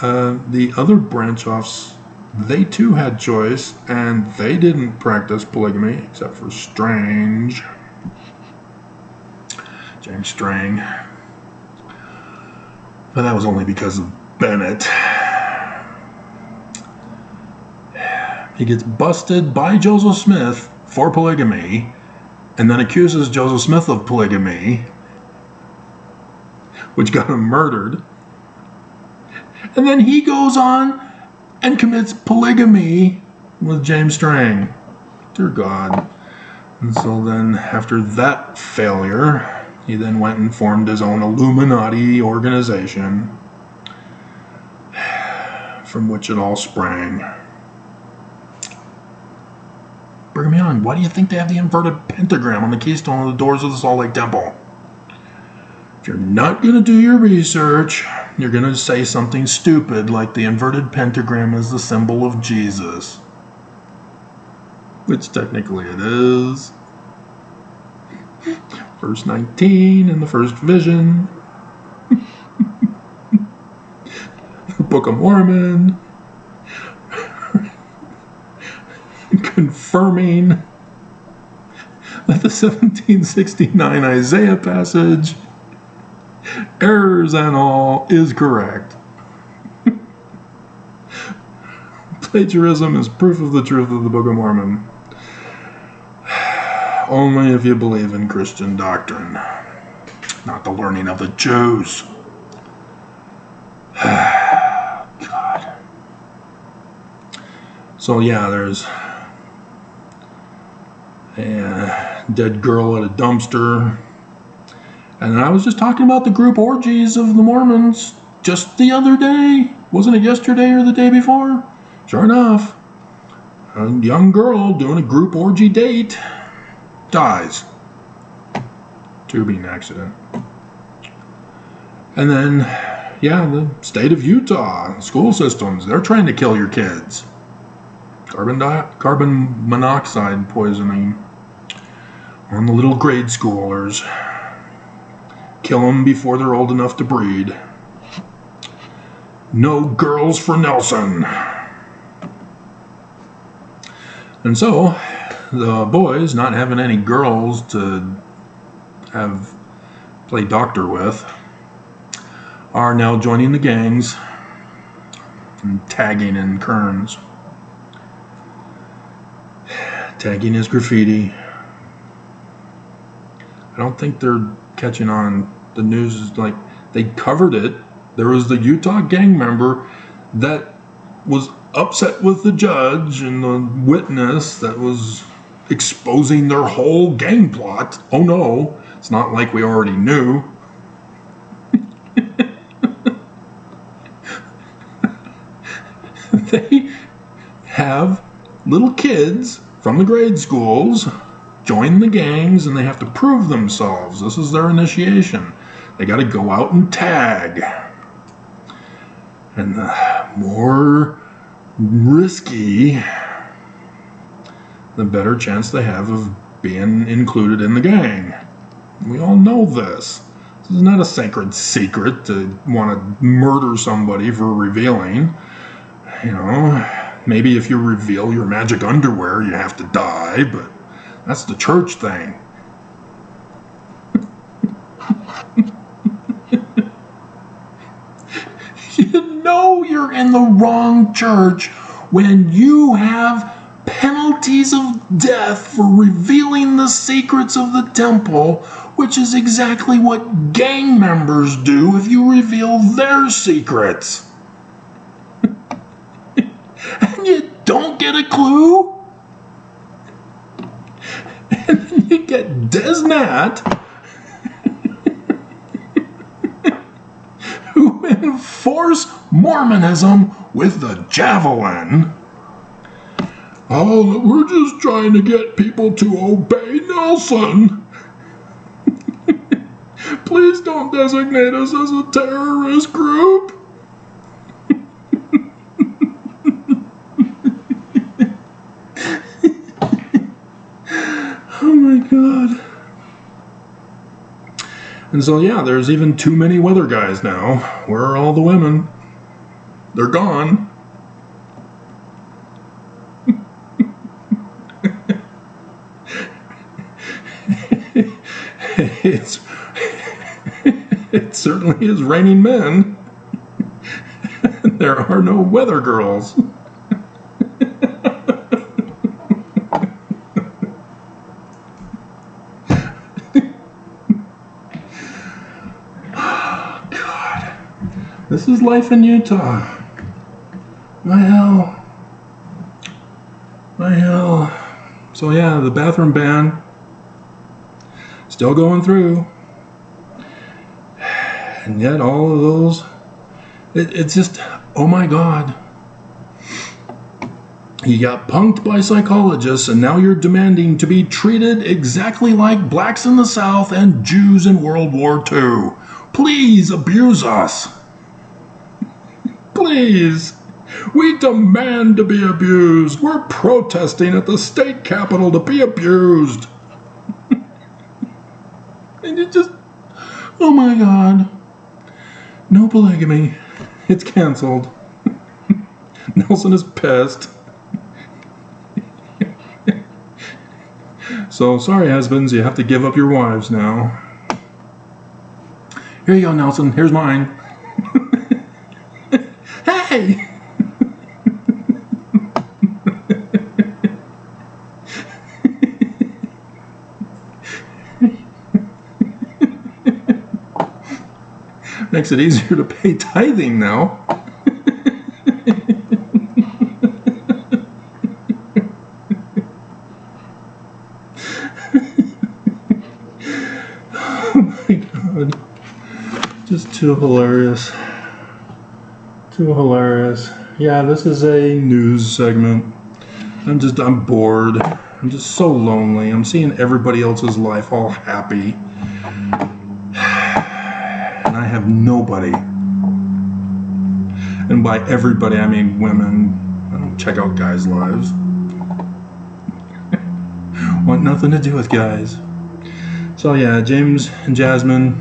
the other branch-offs, they too had choice, and they didn't practice polygamy, except for Strange. James Strang. But that was only because of Bennett. He gets busted by Joseph Smith for polygamy, and then accuses Joseph Smith of polygamy, which got him murdered. And then he goes on and commits polygamy with James Strang. Dear God. And so then, after that failure, he then went and formed his own Illuminati organization, from which it all sprang. Brigham Young, why do you think they have the inverted pentagram on the keystone of the doors of the Salt Lake Temple? If you're not going to do your research, you're going to say something stupid like the inverted pentagram is the symbol of Jesus. Which technically it is. Verse 19 in the first vision. The Book of Mormon. Confirming that the 1769 Isaiah passage, errors and all, is correct. Plagiarism is proof of the truth of the Book of Mormon. Only if you believe in Christian doctrine, not the learning of the Jews. God. So yeah, there's a dead girl at a dumpster. And I was just talking about the group orgies of the Mormons just the other day. Wasn't it yesterday or the day before? Sure enough, a young girl doing a group orgy date dies. Tubing accident. And then, yeah, the state of Utah, school systems, they're trying to kill your kids. Carbon monoxide poisoning on the little grade schoolers. Kill them before they're old enough to breed. No girls for Nelson. And so, the boys, not having any girls to play doctor with, are now joining the gangs and tagging in Kearns. Tagging is graffiti. I don't think they're catching on. The news is like, they covered it. There was the Utah gang member that was upset with the judge and the witness that was exposing their whole gang plot. Oh no, it's not like we already knew. They have little kids from the grade schools join the gangs, and they have to prove themselves. This is their initiation. They got to go out and tag. And the more risky, the better chance they have of being included in the gang. We all know this. This is not a sacred secret to want to murder somebody for revealing. You know, maybe if you reveal your magic underwear, you have to die, but that's the church thing. You know you're in the wrong church when you have penalties of death for revealing the secrets of the temple, which is exactly what gang members do if you reveal their secrets. And you don't get a clue? And then you get Desnat, who enforce Mormonism with the javelin. Oh, we're just trying to get people to obey Nelson. Please don't designate us as a terrorist group. Oh my God. And so, yeah, there's even too many weather guys now. Where are all the women? They're gone. It certainly is raining men. There are no weather girls. God. This is life in Utah. My hell. My hell. So yeah, the bathroom ban still going through. And yet all of those, it's just, oh my God. You got punked by psychologists, and now you're demanding to be treated exactly like blacks in the South and Jews in World War II. Please abuse us. Please. We demand to be abused. We're protesting at the state capitol to be abused. And it just, oh my God. No polygamy. It's canceled. Nelson is pissed. So, sorry husbands, you have to give up your wives now. Here you go, Nelson. Here's mine. Hey! Makes it easier to pay tithing now. Oh my God. Just too hilarious. Too hilarious. Yeah, this is a news segment. I'm bored. I'm just so lonely. I'm seeing everybody else's life all happy. I have nobody. And by everybody, I mean women. I don't check out guys' lives. Want nothing to do with guys. So yeah, James and Jasmine,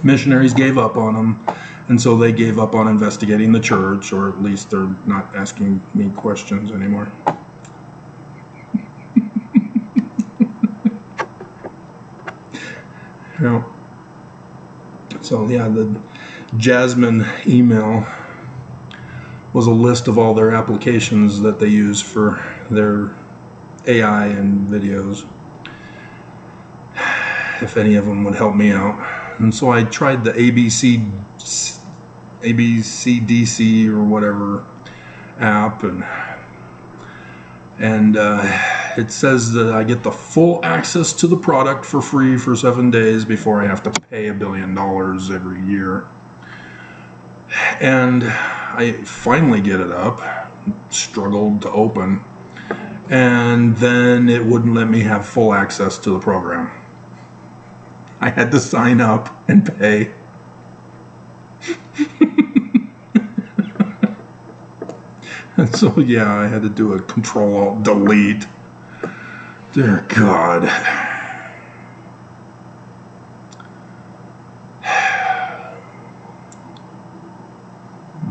missionaries gave up on them. And so they gave up on investigating the church, or at least they're not asking me questions anymore. Yeah. So yeah, the Jasmine email was a list of all their applications that they use for their AI and videos. If any of them would help me out. And so I tried the ABCDC or whatever app, and it says that I get the full access to the product for free for 7 days before I have to pay $1 billion every year. And I finally get it up, struggled to open, and then it wouldn't let me have full access to the program. I had to sign up and pay. And so yeah, I had to do a Control-Alt-Delete. Dear God.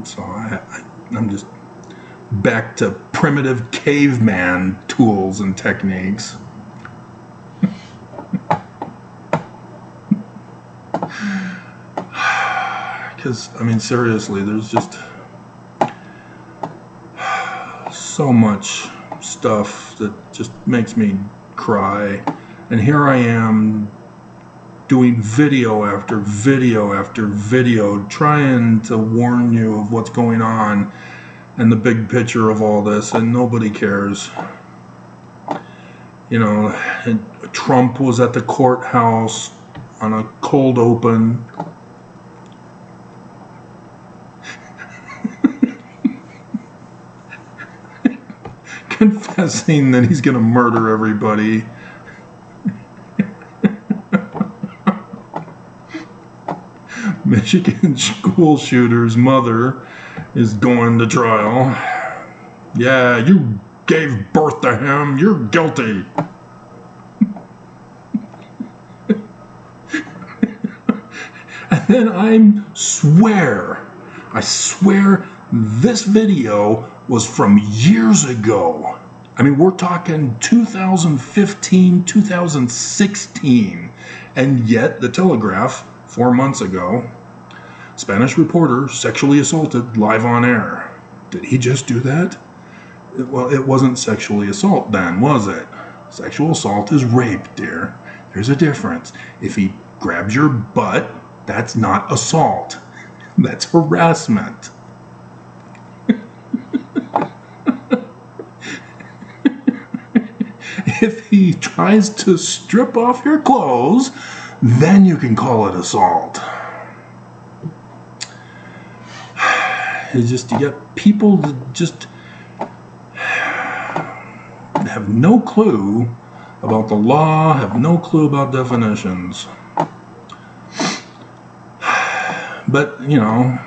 So I'm just back to primitive caveman tools and techniques. Because, I mean, seriously, there's just so much stuff that just makes me cry. And here I am doing video after video after video, trying to warn you of what's going on and the big picture of all this, and nobody cares. You know, Trump was at the courthouse on a cold open. Confessing that he's going to murder everybody. Michigan school shooter's mother is going to trial. Yeah, you gave birth to him. You're guilty. And then I I swear this video was from years ago. I mean, we're talking 2015, 2016. And yet, the Telegraph, 4 months ago, Spanish reporter sexually assaulted live on air. Did he just do that? Well, it wasn't sexually assault then, was it? Sexual assault is rape, dear. There's a difference. If he grabs your butt, that's not assault. That's harassment. If he tries to strip off your clothes, then you can call it assault. It's just, you get people that just have no clue about the law, have no clue about definitions. But, you know,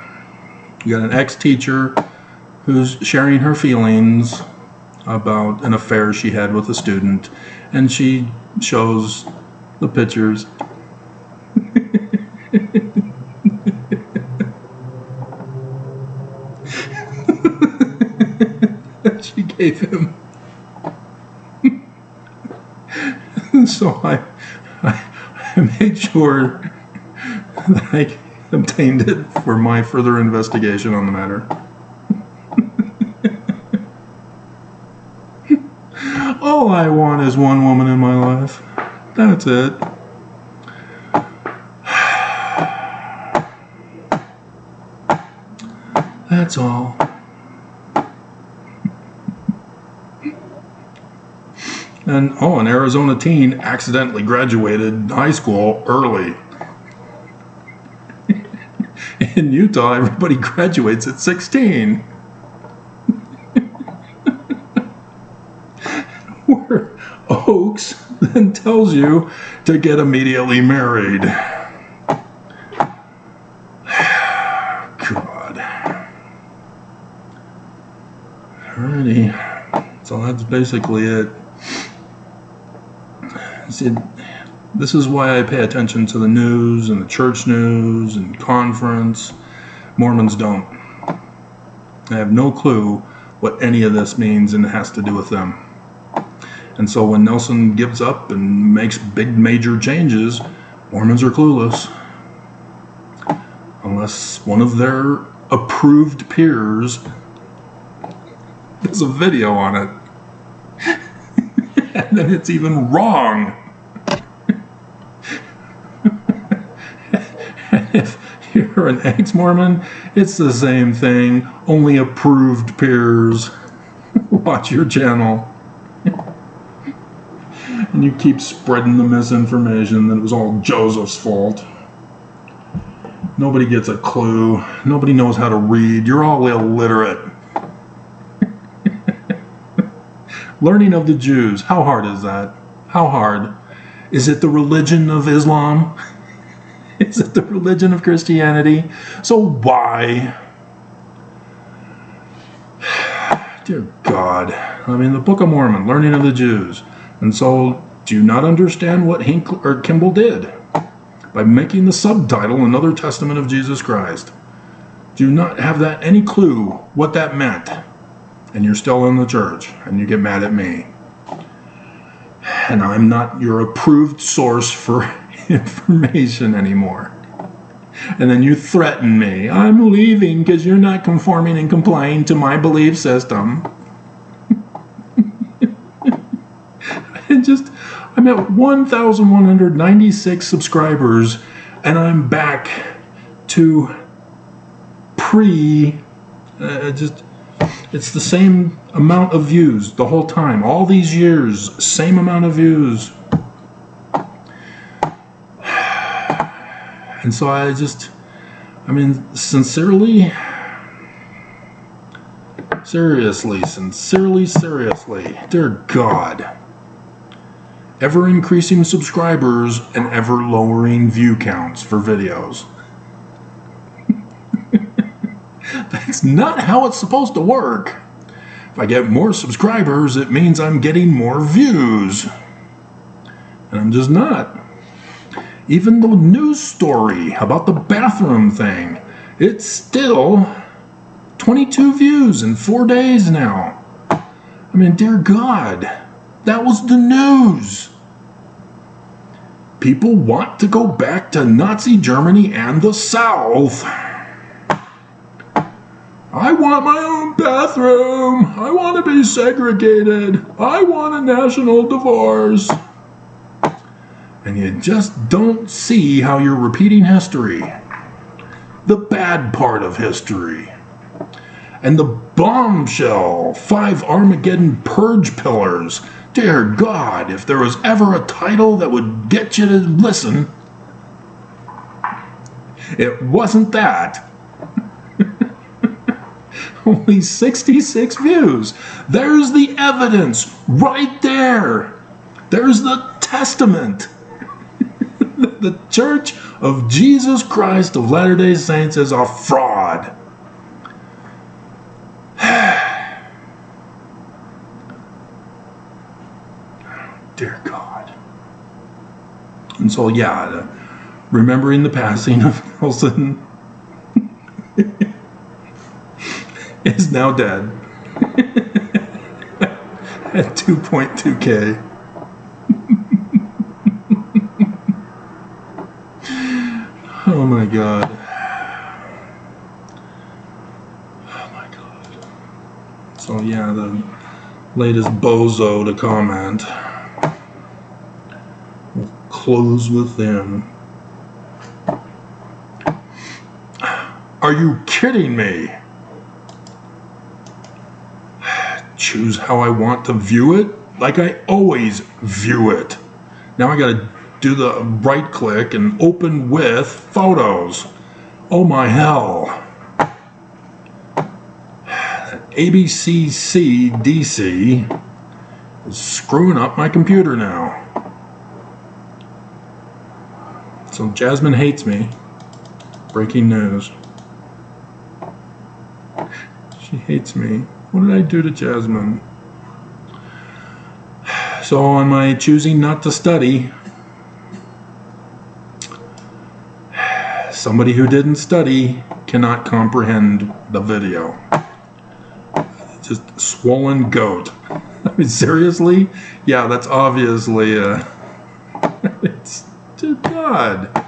you got an ex-teacher who's sharing her feelings about an affair she had with a student, and she shows the pictures. She gave him. So I made sure that I obtained it for my further investigation on the matter. All I want is one woman in my life. That's it. That's all. And, an Arizona teen accidentally graduated high school early. In Utah, everybody graduates at 16. Where Oaks then tells you to get immediately married. God. Alrighty. So that's basically it. See, this is why I pay attention to the news and the church news and conference. Mormons don't. I have no clue what any of this means and it has to do with them. And so when Nelson gives up and makes big major changes, Mormons are clueless. Unless one of their approved peers does a video on it. And then it's even wrong. And if you're an ex-Mormon, it's the same thing, only approved peers watch your channel. And you keep spreading the misinformation that it was all Joseph's fault. Nobody gets a clue. Nobody knows how to read. You're all illiterate. Learning of the Jews. How hard is that? How hard? Is it the religion of Islam? Is it the religion of Christianity? So why? Dear God. I mean, the Book of Mormon, learning of the Jews. And so, do you not understand what Kimball did? By making the subtitle Another Testament of Jesus Christ. Do you not have that any clue what that meant? And you're still in the church, and you get mad at me. And I'm not your approved source for information anymore. And then you threaten me. I'm leaving because you're not conforming and complying to my belief system. I'm at 1,196 subscribers, and I'm back to it's the same amount of views the whole time. All these years, same amount of views. And so sincerely, dear God, ever increasing subscribers and ever lowering view counts for videos. That's not how it's supposed to work. If I get more subscribers, it means I'm getting more views. And I'm just not. Even the news story about the bathroom thing, it's still 22 views in 4 days now. I mean, dear God, that was the news. People want to go back to Nazi Germany and the South. I want my own bathroom. I want to be segregated. I want a national divorce. And you just don't see how you're repeating history. The bad part of history. And the bombshell 5 Armageddon purge pillars. Dear God, if there was ever a title that would get you to listen, it wasn't that. Only 66 views. There's the evidence right there. There's the testament. The Church of Jesus Christ of Latter-day Saints is a fraud. Dear God. And so, yeah, remembering the passing of Nelson is now dead at 2.2K. Oh my God. Oh my God. So yeah, the latest bozo to comment. We'll close with them. Are you kidding me? Choose how I want to view it, like I always view it. Now I gotta do the right click and open with photos. Oh my hell. ABCC DC is screwing up my computer now. So Jasmine hates me. Breaking news. She hates me. What did I do to Jasmine? So on my choosing not to study, somebody who didn't study cannot comprehend the video. Just swollen goat. I mean, seriously? Yeah, that's obviously it's to God.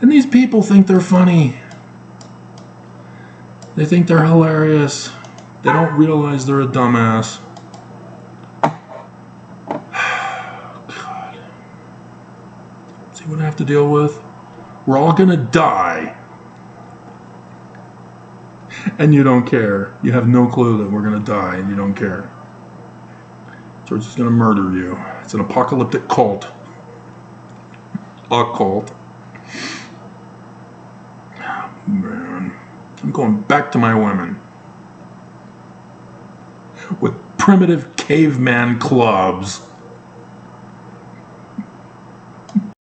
And these people think they're funny. They think they're hilarious. They don't realize they're a dumbass. God. See what I have to deal with? We're all gonna die. And you don't care. You have no clue that we're gonna die and you don't care. Church is gonna murder you. It's an apocalyptic cult. A cult. Oh, man. I'm going back to my women. With primitive caveman clubs.